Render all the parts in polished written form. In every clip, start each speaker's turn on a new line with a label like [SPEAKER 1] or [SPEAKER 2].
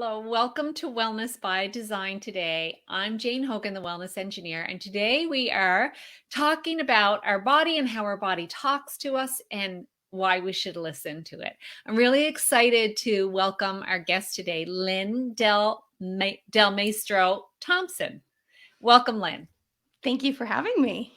[SPEAKER 1] Hello, welcome to Wellness by Design today. I'm Jane Hogan, the Wellness Engineer, and today we are talking about our body and how our body talks to us and why we should listen to it. I'm really excited to welcome our guest today, Lyn Delmastro-Thomson. Welcome, Lyn.
[SPEAKER 2] Thank you for having me.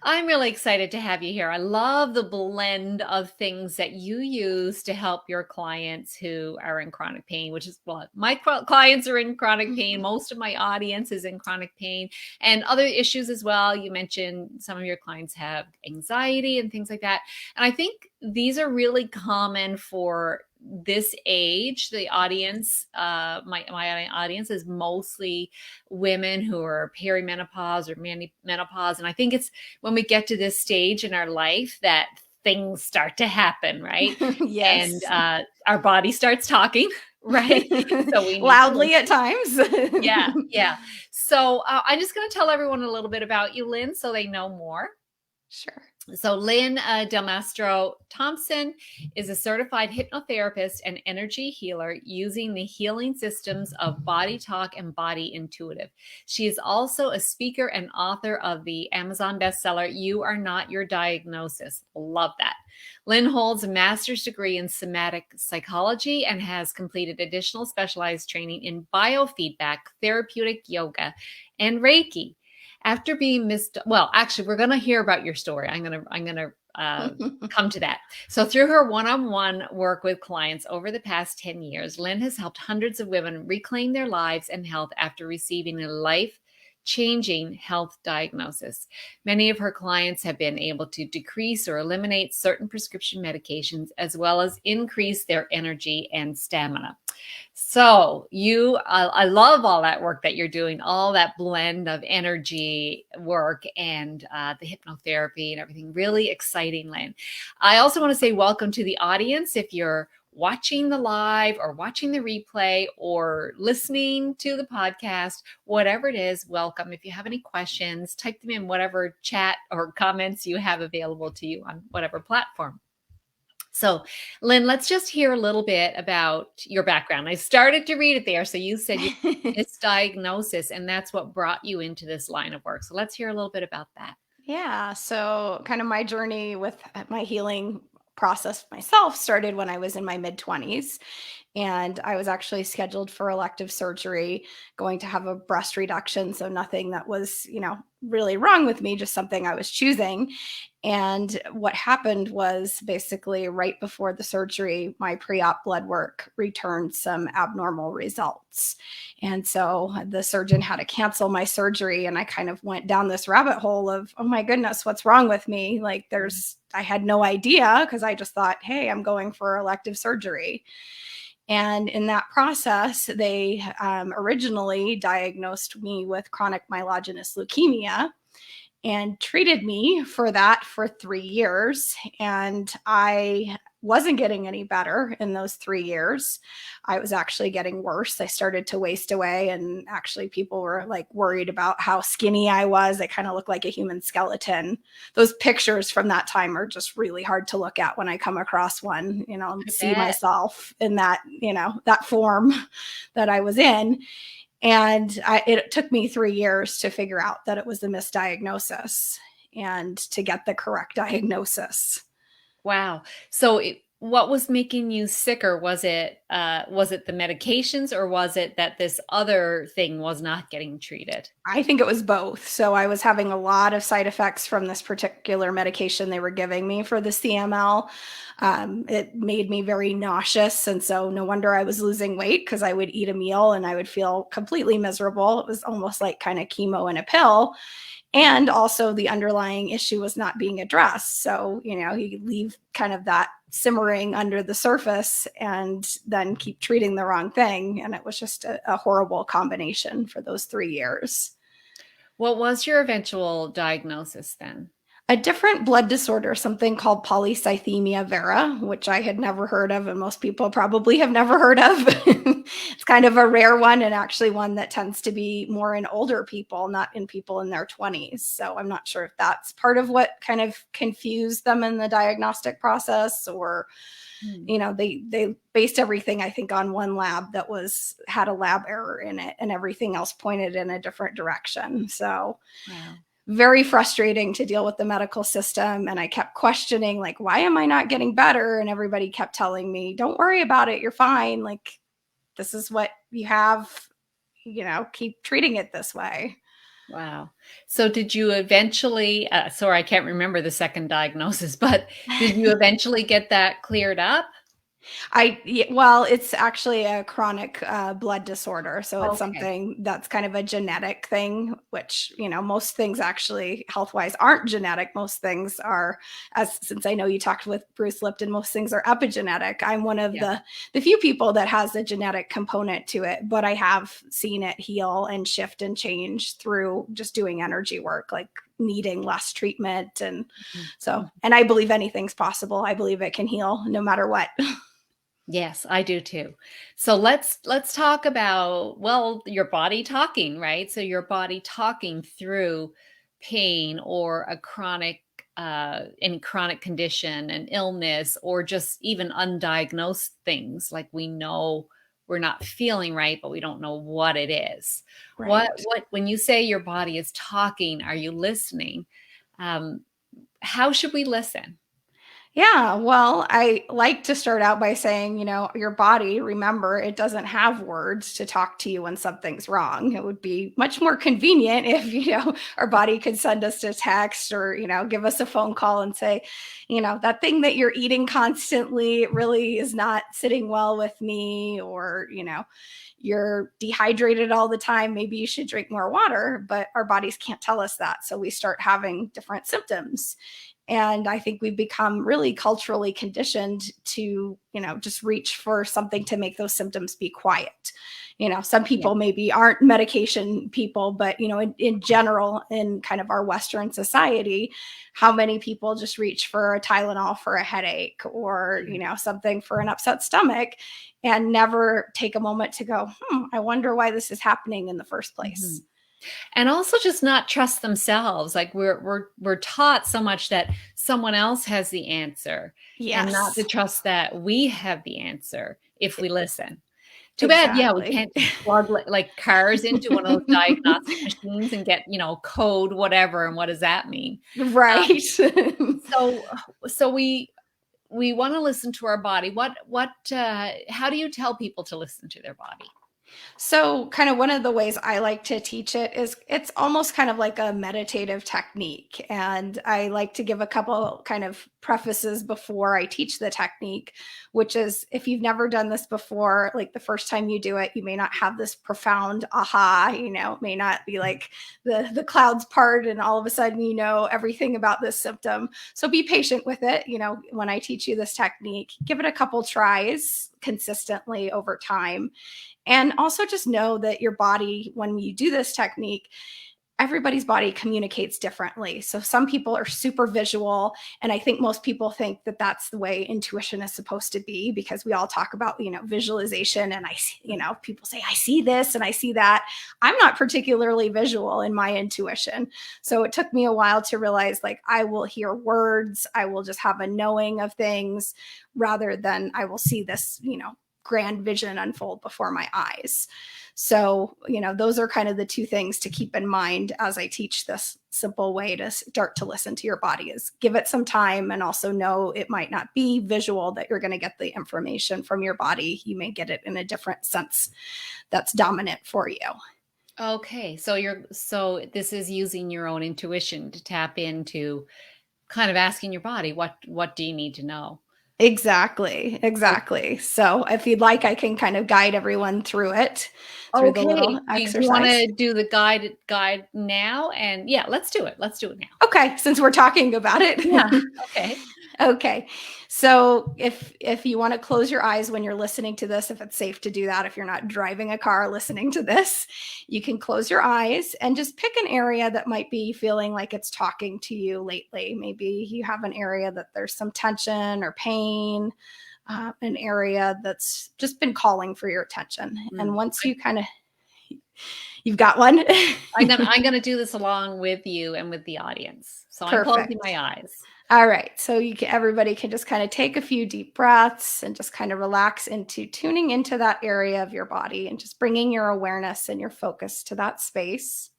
[SPEAKER 1] I'm really excited to have you here. I love the blend of things that you use to help your clients who are in chronic pain, which is what my clients are in chronic pain. Most of my audience is in chronic pain and other issues as well. You mentioned some of your clients have anxiety and things like that. And I think these are really common for this age. The audience, my audience is mostly women who are perimenopause or menopause. And I think it's when we get to this stage in our life that things start to happen, right?
[SPEAKER 2] Yes.
[SPEAKER 1] And our body starts talking, right? So we need to
[SPEAKER 2] Loudly
[SPEAKER 1] listen.
[SPEAKER 2] at times.
[SPEAKER 1] Yeah. So I'm just going to tell everyone a little bit about you, Lyn, so they know more.
[SPEAKER 2] Sure.
[SPEAKER 1] So Lyn Delmastro-Thomson is a certified hypnotherapist and energy healer using the healing systems of Body Talk and Body Intuitive. She is also a speaker and author of the Amazon bestseller, You Are Not Your Diagnosis. Love that. Lyn holds a master's degree in somatic psychology and has completed additional specialized training in biofeedback, therapeutic yoga, and Reiki. After being well, actually, we're going to hear about your story. I'm going to come to that. So through her one-on-one work with clients over the past 10 years, Lyn has helped hundreds of women reclaim their lives and health after receiving a life-changing health diagnosis. Many of her clients have been able to decrease or eliminate certain prescription medications, as well as increase their energy and stamina. So I love all that work that you're doing, all that blend of energy work and the hypnotherapy and everything. Really exciting, Lyn. I also want to say welcome to the audience. If you're watching the live or watching the replay or listening to the podcast, whatever it is, welcome. If you have any questions, type them in whatever chat or comments you have available to you on whatever platform. So, Lyn, let's just hear a little bit about your background. I started to read it there. So you said you misdiagnosis, and that's what brought you into this line of work. So let's hear a little bit about that.
[SPEAKER 2] Yeah. So, kind of my journey with my healing process myself started when I was in my mid 20s. And I was actually scheduled for elective surgery, going to have a breast reduction. So, nothing that was, really wrong with me, just something I was choosing. And what happened was basically right before the surgery, my pre-op blood work returned some abnormal results. And so the surgeon had to cancel my surgery. And I kind of went down this rabbit hole of, oh my goodness, what's wrong with me? Like I had no idea because I just thought, hey, I'm going for elective surgery. And in that process, they originally diagnosed me with chronic myelogenous leukemia and treated me for that for 3 years. And I wasn't getting any better in those 3 years. I was actually getting worse. I started to waste away. And actually, people were like worried about how skinny I was. I kind of looked like a human skeleton. Those pictures from that time are just really hard to look at when I come across one, see myself in that, that form that I was in. And it took me 3 years to figure out that it was a misdiagnosis and to get the correct diagnosis.
[SPEAKER 1] Wow. So what was making you sicker? Was it the medications, or was it that this other thing was not getting treated?
[SPEAKER 2] I think it was both. So I was having a lot of side effects from this particular medication they were giving me for the CML. It made me very nauseous. And so no wonder I was losing weight, because I would eat a meal and I would feel completely miserable. It was almost like kind of chemo in a pill. And also the underlying issue was not being addressed. So, you leave kind of that simmering under the surface and then keep treating the wrong thing. And it was just a horrible combination for those 3 years.
[SPEAKER 1] What was your eventual diagnosis then?
[SPEAKER 2] A different blood disorder, something called polycythemia vera, which I had never heard of, and most people probably have never heard of. It's kind of a rare one, and actually one that tends to be more in older people, not in people in their 20s. So I'm not sure if that's part of what kind of confused them in the diagnostic process, or
[SPEAKER 1] Hmm.
[SPEAKER 2] They based everything, I think, on one lab that had a lab error in it, and everything else pointed in a different direction. So
[SPEAKER 1] Wow.
[SPEAKER 2] very frustrating to deal with the medical system. And I kept questioning, like, why am I not getting better? And everybody kept telling me, don't worry about it, you're fine. Like, this is what you have, keep treating it this way.
[SPEAKER 1] Wow. So did you eventually, sorry, I can't remember the second diagnosis, but did you eventually get that cleared up?
[SPEAKER 2] Well, it's actually a chronic blood disorder. So it's
[SPEAKER 1] Okay.
[SPEAKER 2] something that's kind of a genetic thing, which, most things actually health wise aren't genetic. Most things are, since I know you talked with Bruce Lipton, most things are epigenetic. I'm one of
[SPEAKER 1] Yeah.
[SPEAKER 2] the few people that has a genetic component to it, but I have seen it heal and shift and change through just doing energy work, like needing less treatment. And
[SPEAKER 1] Mhm.
[SPEAKER 2] and I believe anything's possible. I believe it can heal no matter what.
[SPEAKER 1] Yes, I do too. So let's talk about, well, your body talking, right? So your body talking through pain or a chronic any chronic condition, an illness, or just even undiagnosed things like we know we're not feeling right, but we don't know what it is.
[SPEAKER 2] Right.
[SPEAKER 1] What when you say your body is talking, are you listening? Um, how should we listen?
[SPEAKER 2] Yeah, well, I like to start out by saying, your body, remember, it doesn't have words to talk to you when something's wrong. It would be much more convenient if, our body could send us a text or, give us a phone call and say, that thing that you're eating constantly really is not sitting well with me, or, you're dehydrated all the time. Maybe you should drink more water, but our bodies can't tell us that. So we start having different symptoms. And I think we've become really culturally conditioned to, just reach for something to make those symptoms be quiet. Some
[SPEAKER 1] Yeah.
[SPEAKER 2] people maybe aren't medication people, but, in general, in kind of our Western society, how many people just reach for a Tylenol for a headache or, something for an upset stomach and never take a moment to go, I wonder why this is happening in the first
[SPEAKER 1] Mhm.
[SPEAKER 2] place.
[SPEAKER 1] And also just not trust themselves. Like we're taught so much that someone else has the answer and not to
[SPEAKER 2] Yes,
[SPEAKER 1] trust that we have the answer if we listen. Too bad, yeah, we
[SPEAKER 2] exactly.
[SPEAKER 1] can't just plug like cars into one of those diagnostic machines and get, code whatever, and what does that mean?
[SPEAKER 2] Right.
[SPEAKER 1] So so we wanna listen to our body. How do you tell people to listen to their body?
[SPEAKER 2] So, kind of one of the ways I like to teach it is it's almost kind of like a meditative technique. And I like to give a couple kind of prefaces before I teach the technique, which is if you've never done this before, like the first time you do it, you may not have this profound aha, it may not be like the clouds part and all of a sudden you know everything about this symptom. So be patient with it. When I teach you this technique, give it a couple tries consistently over time. And also just know that your body, when you do this technique, everybody's body communicates differently. So some people are super visual. And I think most people think that that's the way intuition is supposed to be because we all talk about, visualization. And people say, I see this and I see that. I'm not particularly visual in my intuition. So it took me a while to realize like I will hear words, I will just have a knowing of things rather than I will see this, grand vision unfold before my eyes. So, those are kind of the two things to keep in mind as I teach this simple way to start to listen to your body is give it some time and also know it might not be visual that you're going to get the information from your body. You may get it in a different sense that's dominant for you.
[SPEAKER 1] Okay, so this is using your own intuition to tap into kind of asking your body, what do you need to know?
[SPEAKER 2] Exactly.
[SPEAKER 1] O
[SPEAKER 2] Exactly. So if you'd like, I can kind of guide everyone through it, through the
[SPEAKER 1] Okay.
[SPEAKER 2] little
[SPEAKER 1] Do you
[SPEAKER 2] exercise.
[SPEAKER 1] wanna do the guide now? And yeah, let's do it. Let's do it now.
[SPEAKER 2] Okay, since we're talking about
[SPEAKER 1] Yeah,
[SPEAKER 2] it.
[SPEAKER 1] okay.
[SPEAKER 2] Okay. So if you want to close your eyes when you're listening to this, if it's safe to do that, if you're not driving a car listening to this, you can close your eyes and just pick an area that might be feeling like it's talking to you lately. Maybe you have an area that there's some tension or pain, an area that's just been calling for your attention. And
[SPEAKER 1] Mm.
[SPEAKER 2] once you kind of you've got one.
[SPEAKER 1] I'm gonna do this along with you and with the audience. So I'm closing
[SPEAKER 2] Perfect.
[SPEAKER 1] my eyes.
[SPEAKER 2] All right. So everybody can just kind of take a few deep breaths and just kind of relax into tuning into that area of your body and just bringing your awareness and your focus to that space.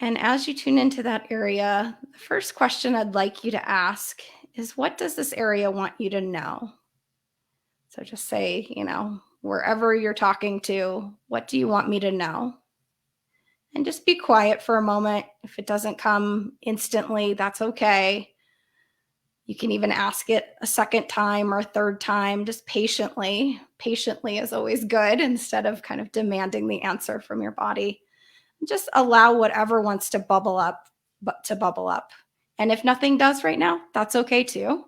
[SPEAKER 2] And as you tune into that area, the first question I'd like you to ask is, what does this area want you to know? So just say, wherever you're talking to, what do you want me to know? And just be quiet for a moment. If it doesn't come instantly, that's okay. You can even ask it a second time or a third time, just patiently. Patiently is always good instead of kind of demanding the answer from your body. Just allow whatever wants to bubble up, but to bubble up. And if nothing does right now, that's okay too.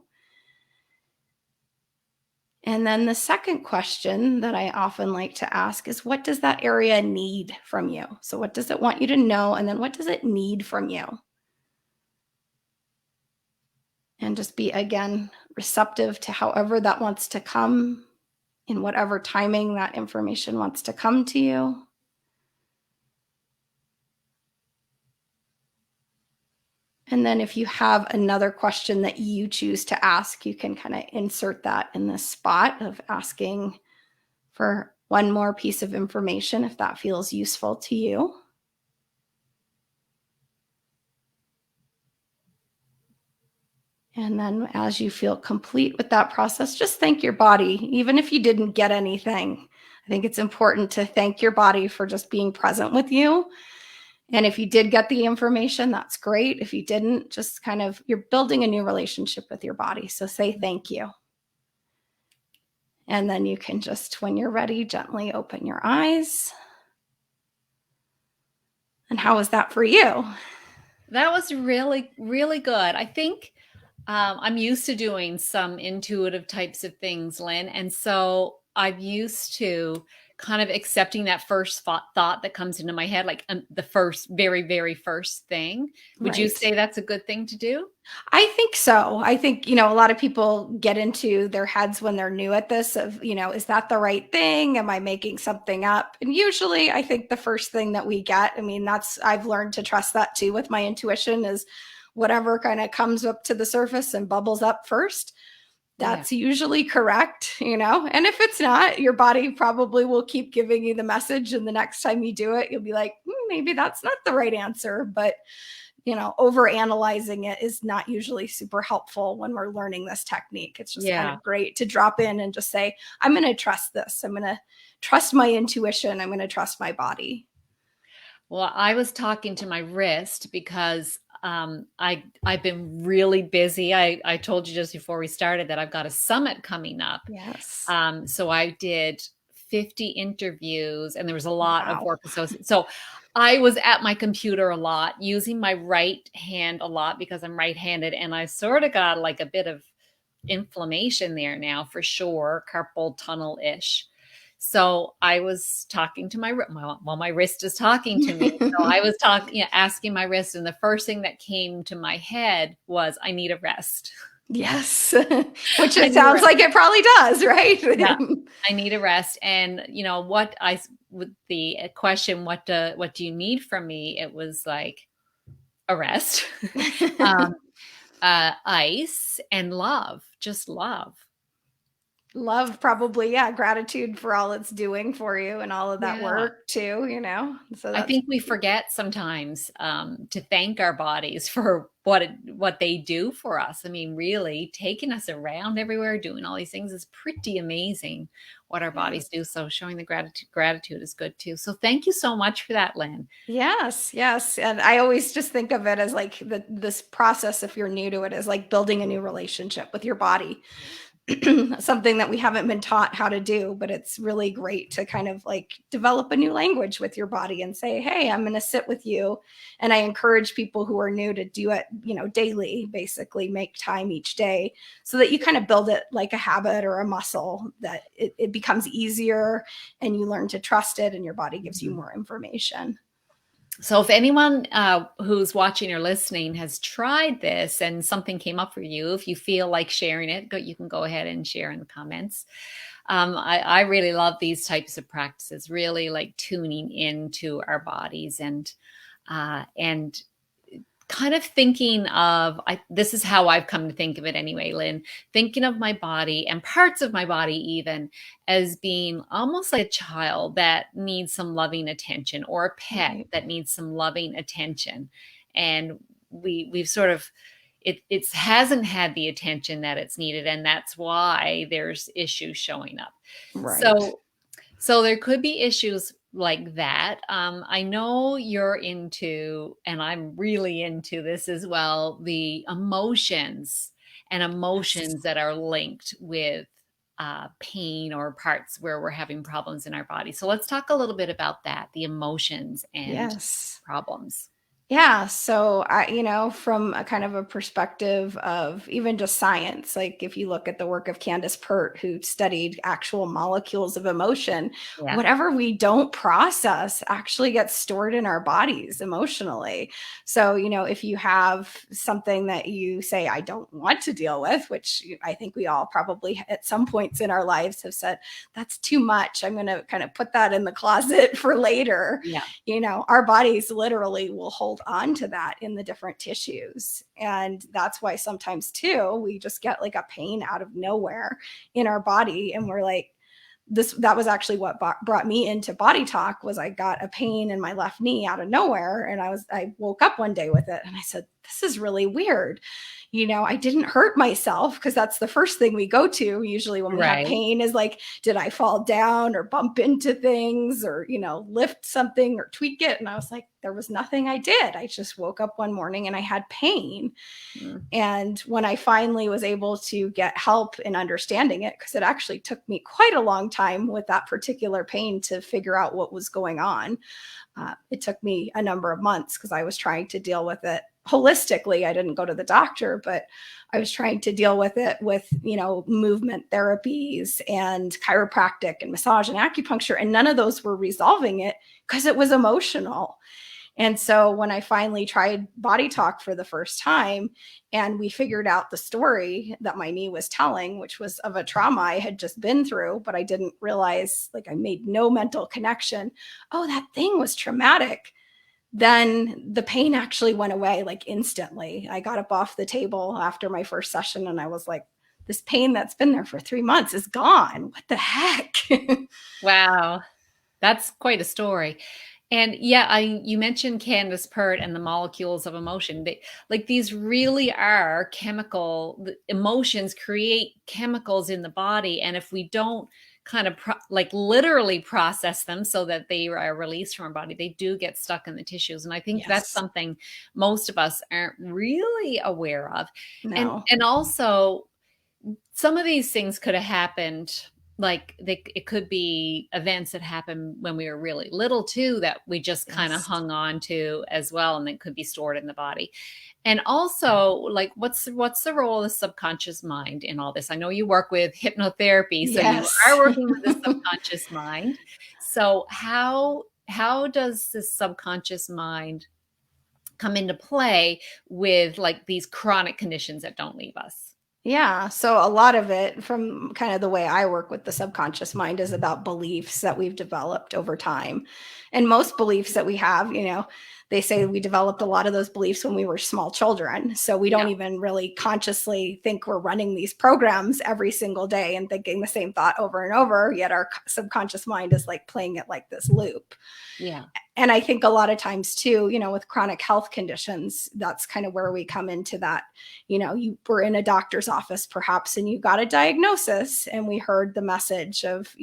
[SPEAKER 2] And then the second question that I often like to ask is, what does that area need from you? So what does it want you to know? And then what does it need from you? And just be, again, receptive to however that wants to come, in whatever timing that information wants to come to you. And then if you have another question that you choose to ask, you can kind of insert that in this spot of asking for one more piece of information if that feels useful to you. And then as you feel complete with that process, just thank your body. Even if you didn't get anything, I think it's important to thank your body for just being present with you. And if you did get the information, that's great. If you didn't, just kind of, you're building a new relationship with your body. So say thank you. And then you can just, when you're ready, gently open your eyes. And how was that for you?
[SPEAKER 1] That was really, really good. I think I'm used to doing some intuitive types of things, Lyn. And so I'm used to kind of accepting that first thought that comes into my head, like the first, very, very first thing. Would you say that's a good thing to do?
[SPEAKER 2] I think so. I think, a lot of people get into their heads when they're new at this of, is that the right thing? Am I making something up? And usually I think the first thing that we get, I've learned to trust that too with my intuition, is whatever kind of comes up to the surface and bubbles up first. That's usually correct, and if it's not, your body probably will keep giving you the message. And the next time you do it, you'll be like, maybe that's not the right answer. But, over analyzing it is not usually super helpful when we're learning this technique. It's just kind of great to drop in and just say, I'm going to trust this. I'm going to trust my intuition. I'm going to trust my body.
[SPEAKER 1] Well, I was talking to my wrist because I've been really busy. I told you just before we started that I've got a summit coming up.
[SPEAKER 2] Yes.
[SPEAKER 1] So I did 50 interviews and there was a lot of work associated. So I was at my computer a lot, using my right hand a lot because I'm right-handed, and I sort of got like a bit of inflammation there now for sure, carpal tunnel-ish. So I was talking to my wrist is talking to me. So I was asking my wrist, and the first thing that came to my head was, I need a rest.
[SPEAKER 2] Yes. Which it sounds like it probably does, right?
[SPEAKER 1] Yeah, I need a rest. And with the question, what do you need from me? It was like a rest, ice, and love, just love.
[SPEAKER 2] Love, probably. Yeah. Gratitude for all it's doing for you and all of that work too, So
[SPEAKER 1] I think we forget sometimes to thank our bodies for what they do for us. I mean, really taking us around everywhere, doing all these things is pretty amazing what our bodies do. So showing the gratitude is good too. So thank you so much for that, Lyn.
[SPEAKER 2] Yes. Yes. And I always just think of it as like this process, if you're new to it, is like building a new relationship with your body. Something that we haven't been taught how to do, but it's really great to kind of like develop a new language with your body and say, hey, I'm going to sit with you. And I encourage people who are new to do it, daily, basically make time each day so that you kind of build it like a habit or a muscle, that it becomes easier and you learn to trust it and your body gives you more information.
[SPEAKER 1] So if anyone who's watching or listening has tried this and something came up for you, if you feel like sharing it, you can go ahead and share in the comments. I really love these types of practices, really like tuning into our bodies and kind of thinking of, this is how I've come to think of it anyway, Lynn, thinking of my body and parts of my body even as being almost like a child that needs some loving attention, or a pet
[SPEAKER 2] Right.
[SPEAKER 1] that needs some loving attention. And we've sort of, it hasn't had the attention that it's needed, and that's why there's issues showing up.
[SPEAKER 2] Right.
[SPEAKER 1] So there could be issues like that. I know you're into, and I'm really into this as well, the emotions and
[SPEAKER 2] Yes.
[SPEAKER 1] emotions that are linked with pain or parts where we're having problems in our body. So let's talk a little bit about that, the emotions and
[SPEAKER 2] Yes.
[SPEAKER 1] problems.
[SPEAKER 2] Yeah, so from a kind of a perspective of even just science, like if you look at the work of Candace Pert, who studied actual molecules of emotion,
[SPEAKER 1] Yeah.
[SPEAKER 2] whatever we don't process actually gets stored in our bodies emotionally. So, if you have something that you say, I don't want to deal with, which I think we all probably at some points in our lives have said, that's too much. I'm going to kind of put that in the closet for later.
[SPEAKER 1] Yeah.
[SPEAKER 2] Our bodies literally will hold on to that in the different tissues. And that's why sometimes too, we just get like a pain out of nowhere in our body. And we're like, that was actually what brought me into body talk. Was I got a pain in my left knee out of nowhere, and I woke up one day with it, and I said, this is really weird. I didn't hurt myself, because that's the first thing we go to usually when we have
[SPEAKER 1] Right.
[SPEAKER 2] pain, is like, did I fall down or bump into things, or lift something or tweak it? And I was like, there was nothing I did. I just woke up one morning and I had pain.
[SPEAKER 1] Mm.
[SPEAKER 2] And when I finally was able to get help in understanding it, because it actually took me quite a long time with that particular pain to figure out what was going on. It took me a number of months, because I was trying to deal with it holistically. I didn't go to the doctor, but I was trying to deal with it with, movement therapies and chiropractic and massage and acupuncture. And none of those were resolving it, because it was emotional. And so when I finally tried body talk for the first time, and we figured out the story that my knee was telling, which was of a trauma I had just been through, but I didn't realize, like, I made no mental connection. Oh, that thing was traumatic. Then the pain actually went away like instantly. I got up off the table after my first session and I was like, this pain that's been there for 3 months is gone. What the heck?
[SPEAKER 1] Wow. That's quite a story. And yeah, you mentioned Candace Pert and the molecules of emotion. Like, these really are emotions create chemicals in the body. And if we don't kind of like literally process them so that they are released from our body, they do get stuck in the tissues. And I think that's
[SPEAKER 2] Yes.
[SPEAKER 1] something most of us aren't really aware of. And
[SPEAKER 2] No.
[SPEAKER 1] also, some of these things could have happened, like it could be events that happened when we were really little too, that we just kind of
[SPEAKER 2] Yes.
[SPEAKER 1] hung on to as well, and it could be stored in the body. And also, like, what's the role of the subconscious mind in all this? I know you work with hypnotherapy, so you
[SPEAKER 2] Yes.
[SPEAKER 1] are working with the subconscious mind. So how does the subconscious mind come into play with like these chronic conditions that don't leave us?
[SPEAKER 2] Yeah. So a lot of it, from kind of the way I work with the subconscious mind, is about beliefs that we've developed over time. And most beliefs that we have, they say we developed a lot of those beliefs when we were small children. So we
[SPEAKER 1] Yeah.
[SPEAKER 2] don't even really consciously think we're running these programs every single day and thinking the same thought over and over. Yet our subconscious mind is like playing it like this loop.
[SPEAKER 1] Yeah.
[SPEAKER 2] And I think a lot of times too, with chronic health conditions, that's kind of where we come into that. You were in a doctor's office perhaps, and you got a diagnosis, and we heard the message of,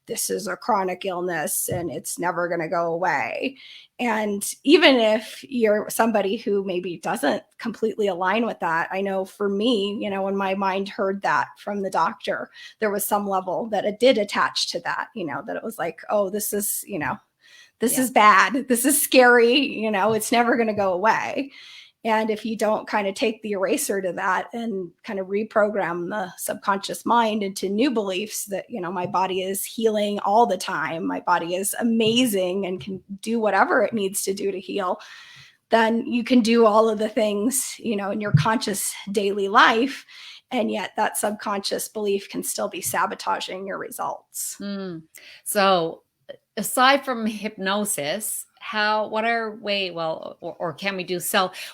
[SPEAKER 2] this is a chronic illness and it's never going to go away. And even if you're somebody who maybe doesn't completely align with that, I know for me, when my mind heard that from the doctor, there was some level that it did attach to that, that it was like, oh, this
[SPEAKER 1] Yeah.
[SPEAKER 2] is bad. This is scary. It's never going to go away. And if you don't kind of take the eraser to that and kind of reprogram the subconscious mind into new beliefs that, my body is healing all the time, my body is amazing and can do whatever it needs to do to heal, then you can do all of the things, in your conscious daily life. And yet that subconscious belief can still be sabotaging your results.
[SPEAKER 1] So aside from hypnosis, what are or can we do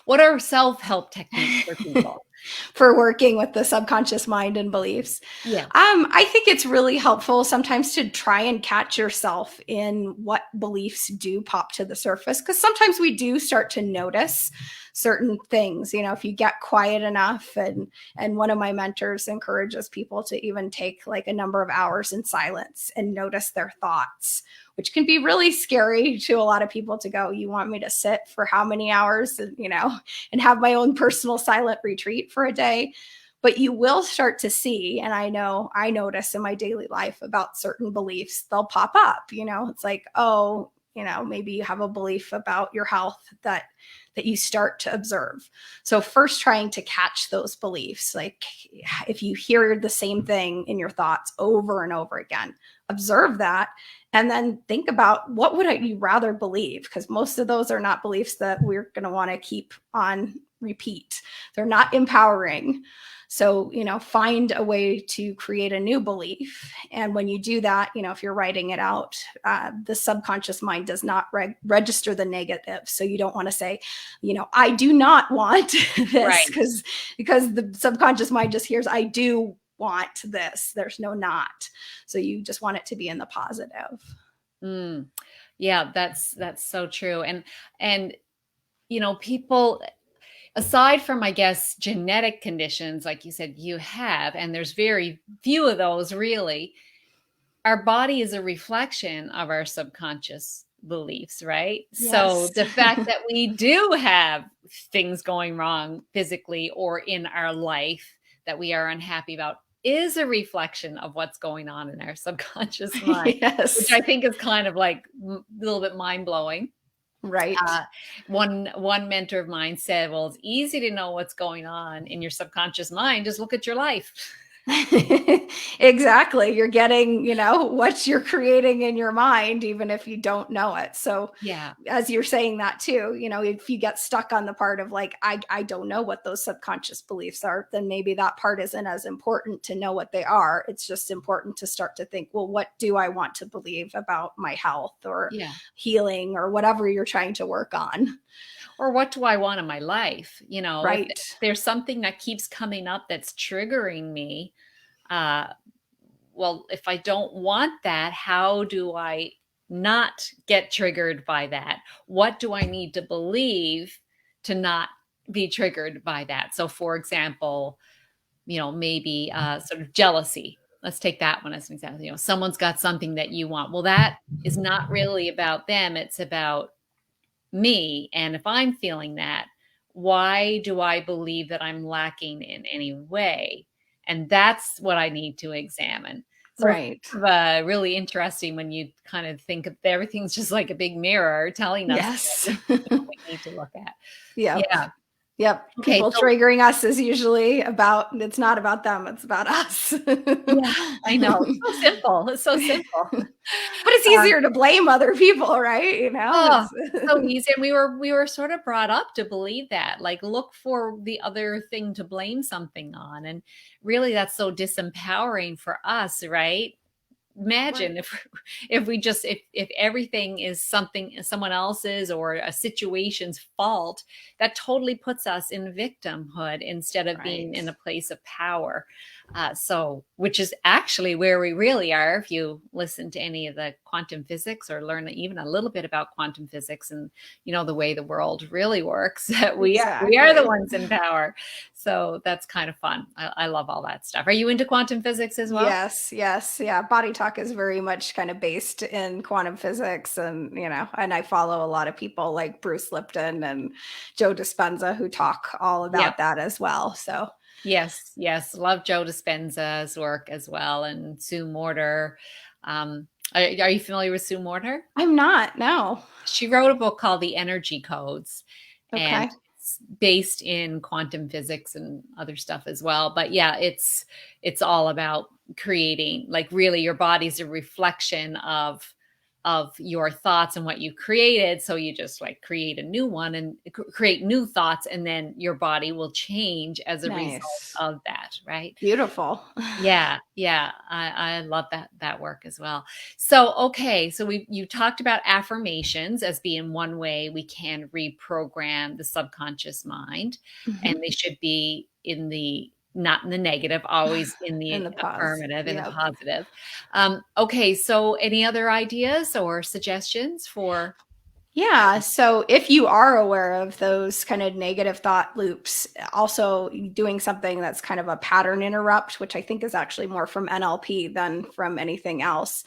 [SPEAKER 1] what are self-help techniques for people?
[SPEAKER 2] For working with the subconscious mind and beliefs.
[SPEAKER 1] Yeah.
[SPEAKER 2] I think it's really helpful sometimes to try and catch yourself in what beliefs do pop to the surface, because sometimes we do start to notice certain things. If you get quiet enough, and one of my mentors encourages people to even take like a number of hours in silence and notice their thoughts, which can be really scary to a lot of people to go, you want me to sit for how many hours, and have my own personal silent retreat for a day. But you will start to see, and I know I notice in my daily life about certain beliefs, they'll pop up. It's like, oh, maybe you have a belief about your health that you start to observe. So first, trying to catch those beliefs, like if you hear the same thing in your thoughts over and over again, observe that. And then think about, what would you rather believe? Because most of those are not beliefs that we're going to want to keep on repeat. They're not empowering. So, find a way to create a new belief. And when you do that, if you're writing it out, the subconscious mind does not register the negative. So you don't want to say, I do not want this,
[SPEAKER 1] Right.
[SPEAKER 2] because the subconscious mind just hears, I do want this. There's no not. So you just want it to be in the positive.
[SPEAKER 1] Mm. Yeah, that's so true. And people, aside from, I guess, genetic conditions, like you said, you have, and there's very few of those really, our body is a reflection of our subconscious beliefs, right? So
[SPEAKER 2] Yes.
[SPEAKER 1] the fact that we do have things going wrong physically or in our life that we are unhappy about is a reflection of what's going on in our subconscious mind, which
[SPEAKER 2] Yes.
[SPEAKER 1] I think is kind of like a little bit mind-blowing.
[SPEAKER 2] Right.
[SPEAKER 1] One mentor of mine said, well, it's easy to know what's going on in your subconscious mind. Just look at your life.
[SPEAKER 2] Exactly. You're getting, what you're creating in your mind, even if you don't know it. So,
[SPEAKER 1] Yeah.
[SPEAKER 2] as you're saying that too, if you get stuck on the part of like, I don't know what those subconscious beliefs are, then maybe that part isn't as important to know what they are. It's just important to start to think, well, what do I want to believe about my health or
[SPEAKER 1] Yeah.
[SPEAKER 2] healing or whatever you're trying to work on?
[SPEAKER 1] Or what do I want in my life? If
[SPEAKER 2] Right.
[SPEAKER 1] there's something that keeps coming up that's triggering me, uh, well, if I don't want that, how do I not get triggered by that? What do I need to believe to not be triggered by that? So, for example, maybe sort of jealousy. Let's take that one as an example. Someone's got something that you want. Well, that is not really about them. It's about me. And if I'm feeling that, why do I believe that I'm lacking in any way? And that's what I need to examine. So it's
[SPEAKER 2] Right.
[SPEAKER 1] kind of, really interesting when you kind of think of everything's just like a big mirror telling us
[SPEAKER 2] Yes.
[SPEAKER 1] what we need to look at.
[SPEAKER 2] Yep.
[SPEAKER 1] Yeah.
[SPEAKER 2] Yep.
[SPEAKER 1] Okay.
[SPEAKER 2] People
[SPEAKER 1] So
[SPEAKER 2] triggering us is usually it's not about them, it's about us.
[SPEAKER 1] yeah, I know. It's so simple. It's so simple.
[SPEAKER 2] But it's easier to blame other people, right?
[SPEAKER 1] Oh, so
[SPEAKER 2] It's
[SPEAKER 1] easy. And we were sort of brought up to believe that, like, look for the other thing to blame something on. And really that's so disempowering for us, right?
[SPEAKER 2] right.
[SPEAKER 1] Imagine if we just if everything is someone else's or a situation's fault, that totally puts us in victimhood instead of being
[SPEAKER 2] Right.
[SPEAKER 1] in a place of power. So which is actually where we really are if you listen to any of the quantum physics or learn even a little bit about quantum physics and the way the world really works, that we are the
[SPEAKER 2] Exactly.
[SPEAKER 1] ones in power. So that's kind of fun. I love all that stuff. Are you into quantum physics as well?
[SPEAKER 2] Yes, yes. Yeah. Body talk is very much kind of based in quantum physics. And I follow a lot of people like Bruce Lipton and Joe Dispenza who talk all
[SPEAKER 1] Yep.
[SPEAKER 2] about that as well. So,
[SPEAKER 1] Yes, yes. Love Joe Dispenza's work as well, and Sue Morter. Are you familiar with Sue Morter?
[SPEAKER 2] I'm not, no.
[SPEAKER 1] She wrote a book called The Energy Codes, and
[SPEAKER 2] Okay.
[SPEAKER 1] it's based in quantum physics and other stuff as well. But yeah, it's all about creating, like, really your body's a reflection of of your thoughts and what you created. So you just like create a new one and create new thoughts, and then your body will change as a result
[SPEAKER 2] Nice.
[SPEAKER 1] of that, right?
[SPEAKER 2] Beautiful.
[SPEAKER 1] Yeah, yeah, I love that work as well. So, okay, so you talked about affirmations as being one way we can reprogram the subconscious mind, and
[SPEAKER 2] Mhm.
[SPEAKER 1] they should be in the not in the negative, always in
[SPEAKER 2] In
[SPEAKER 1] the
[SPEAKER 2] the pause.
[SPEAKER 1] affirmative, in the
[SPEAKER 2] Yep.
[SPEAKER 1] positive. Okay, so any other ideas or suggestions for?
[SPEAKER 2] Yeah. So if you are aware of those kind of negative thought loops, also doing something that's kind of a pattern interrupt, which I think is actually more from NLP than from anything else.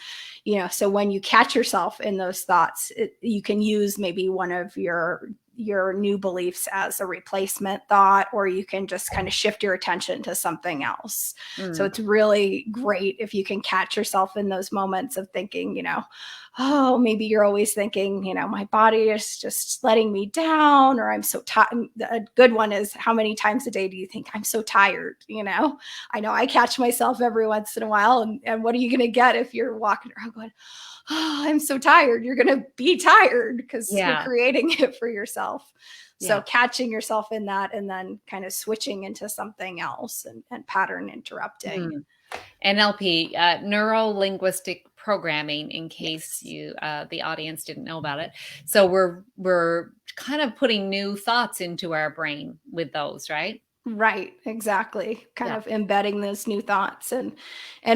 [SPEAKER 2] So when you catch yourself in those thoughts, you can use maybe one of your new beliefs as a replacement thought, or you can just kind of shift your attention to something else. So
[SPEAKER 1] Mm,
[SPEAKER 2] it's really great if you can catch yourself in those moments of thinking, oh, maybe you're always thinking, my body is just letting me down, or I'm so tired. A good one is, how many times a day do you think I'm so tired? I know I catch myself every once in a while. And what are you going to get if you're walking around going, oh, I'm so tired? You're going to be tired because you're
[SPEAKER 1] yeah,
[SPEAKER 2] creating it for yourself. So
[SPEAKER 1] yeah.
[SPEAKER 2] catching yourself in that and then kind of switching into something else and pattern interrupting.
[SPEAKER 1] Mm. NLP, neuro-linguistic programming, in case
[SPEAKER 2] Yes.
[SPEAKER 1] you the audience didn't know about it. So we're kind of putting new thoughts into our brain with those, right?
[SPEAKER 2] Right, exactly. Kind
[SPEAKER 1] Yeah.
[SPEAKER 2] of embedding those new thoughts. And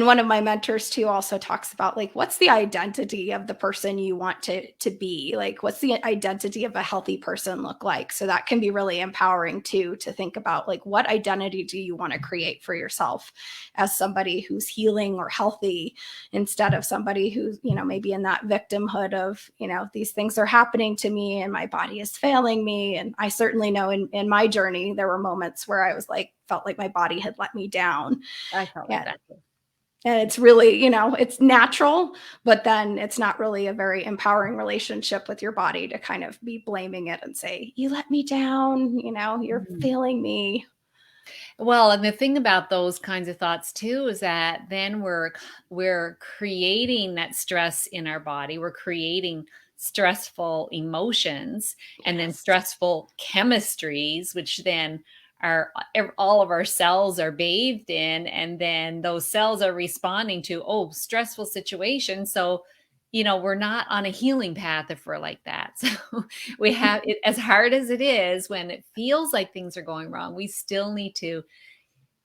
[SPEAKER 2] one of my mentors too also talks about, like, what's the identity of the person you want to be? Like, what's the identity of a healthy person look like? So that can be really empowering too, to think about, like, what identity do you want to create for yourself as somebody who's healing or healthy, instead of somebody who's, maybe in that victimhood of, these things are happening to me and my body is failing me. And I certainly know in my journey, there were moments where I was like, felt like my body had let me down.
[SPEAKER 1] I felt like
[SPEAKER 2] And,
[SPEAKER 1] that too.
[SPEAKER 2] and it's really, it's natural, but then it's not really a very empowering relationship with your body to kind of be blaming it and say, you let me down, you're
[SPEAKER 1] Mhm.
[SPEAKER 2] failing me.
[SPEAKER 1] Well, and the thing about those kinds of thoughts too is that then we're creating that stress in our body. We're creating stressful emotions and then
[SPEAKER 2] Yes.
[SPEAKER 1] stressful chemistries, which then all of our cells are bathed in, and then those cells are responding to, oh, stressful situation. So, we're not on a healing path if we're like that. So we have it, as hard as it is, when it feels like things are going wrong, we still need to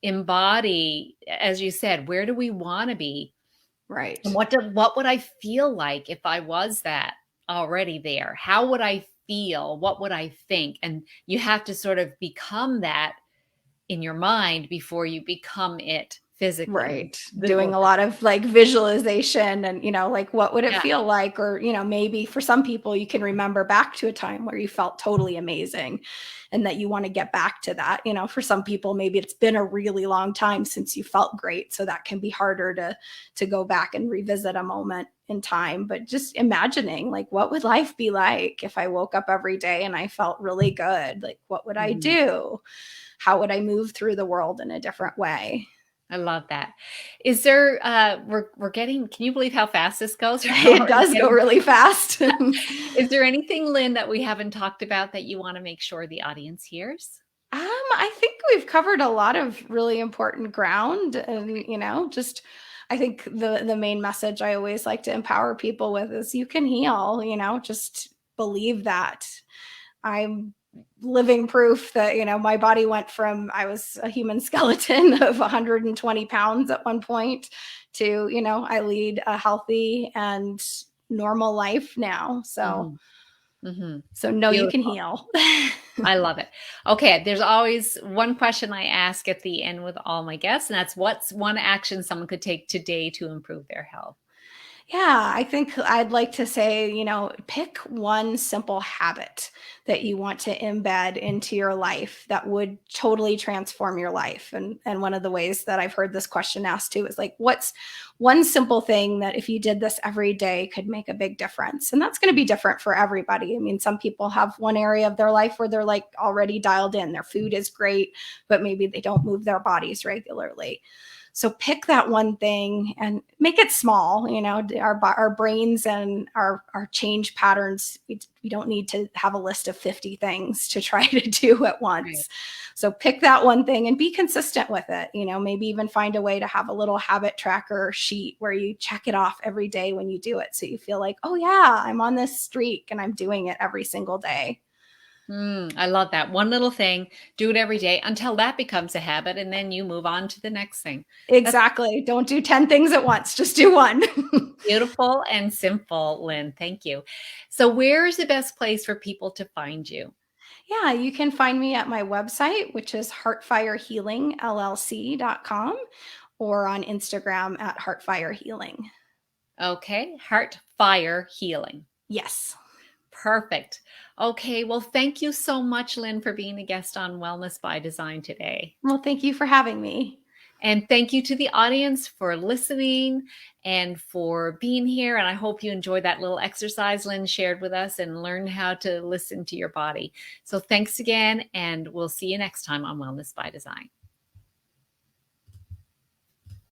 [SPEAKER 1] embody, as you said, where do we want to be, and
[SPEAKER 2] Right.
[SPEAKER 1] what would I feel like if I was that already there? How would I feel? What would I think? And you have to sort of become that in your mind before you become it physically.
[SPEAKER 2] Right.
[SPEAKER 1] Well,
[SPEAKER 2] Doing a lot of like visualization and, like, what would it
[SPEAKER 1] yeah,
[SPEAKER 2] feel like? Or, maybe for some people, you can remember back to a time where you felt totally amazing and that you want to get back to that. For some people, maybe it's been a really long time since you felt great. So that can be harder to go back and revisit a moment in time. But just imagining, like, what would life be like if I woke up every day and I felt really good? Like, what would I
[SPEAKER 1] mhm.
[SPEAKER 2] do? How would I move through the world in a different way?
[SPEAKER 1] I love that. Is there we're getting, can you believe how fast this goes? We're
[SPEAKER 2] It
[SPEAKER 1] already
[SPEAKER 2] does go
[SPEAKER 1] getting,
[SPEAKER 2] really fast.
[SPEAKER 1] is there anything, Lynn, that we haven't talked about that you want to make sure the audience hears?
[SPEAKER 2] I think we've covered a lot of really important ground, and just I think the main message I always like to empower people with is, you can heal. Just believe that. I'm living proof that my body went from, I was a human skeleton of 120 pounds at one point to I lead a healthy and normal life now. So
[SPEAKER 1] Mhm, mhm.
[SPEAKER 2] no, you can
[SPEAKER 1] Beautiful.
[SPEAKER 2] heal.
[SPEAKER 1] I love it. Okay, there's always one question I ask at the end with all my guests, and that's, what's one action someone could take today to improve their health?
[SPEAKER 2] Yeah, I think I'd like to say, pick one simple habit that you want to embed into your life that would totally transform your life. And one of the ways that I've heard this question asked too is, like, what's one simple thing that if you did this every day could make a big difference? And that's going to be different for everybody. I mean, some people have one area of their life where they're like already dialed in. Their food is great, but maybe they don't move their bodies regularly. So pick that one thing and make it small. You know, our brains and our change patterns, we don't need to have a list of 50 things to try to do at
[SPEAKER 1] Right.
[SPEAKER 2] once. So pick that one thing and be consistent with it. You know, maybe even find a way to have a little habit tracker sheet where you check it off every day when you do it. So you feel like, oh yeah, I'm on this streak and I'm doing it every single day.
[SPEAKER 1] I love that. One little thing, do it every day until that becomes a habit, and then you move on to the next thing. That's
[SPEAKER 2] Exactly. Don't do 10 things at once. Just do one.
[SPEAKER 1] beautiful and simple, Lynn. Thank you. So, where is the best place for people to find you?
[SPEAKER 2] Yeah, you can find me at my website, which is heartfirehealingllc.com, or on Instagram at heartfirehealing.
[SPEAKER 1] Okay, Heart Fire Healing.
[SPEAKER 2] Yes.
[SPEAKER 1] Perfect. Okay, well, thank you so much, Lynn, for being a guest on Wellness by Design today.
[SPEAKER 2] Well, thank you for having me.
[SPEAKER 1] And thank you to the audience for listening and for being here. And I hope you enjoyed that little exercise Lynn shared with us and learned how to listen to your body. So thanks again, and we'll see you next time on Wellness by Design.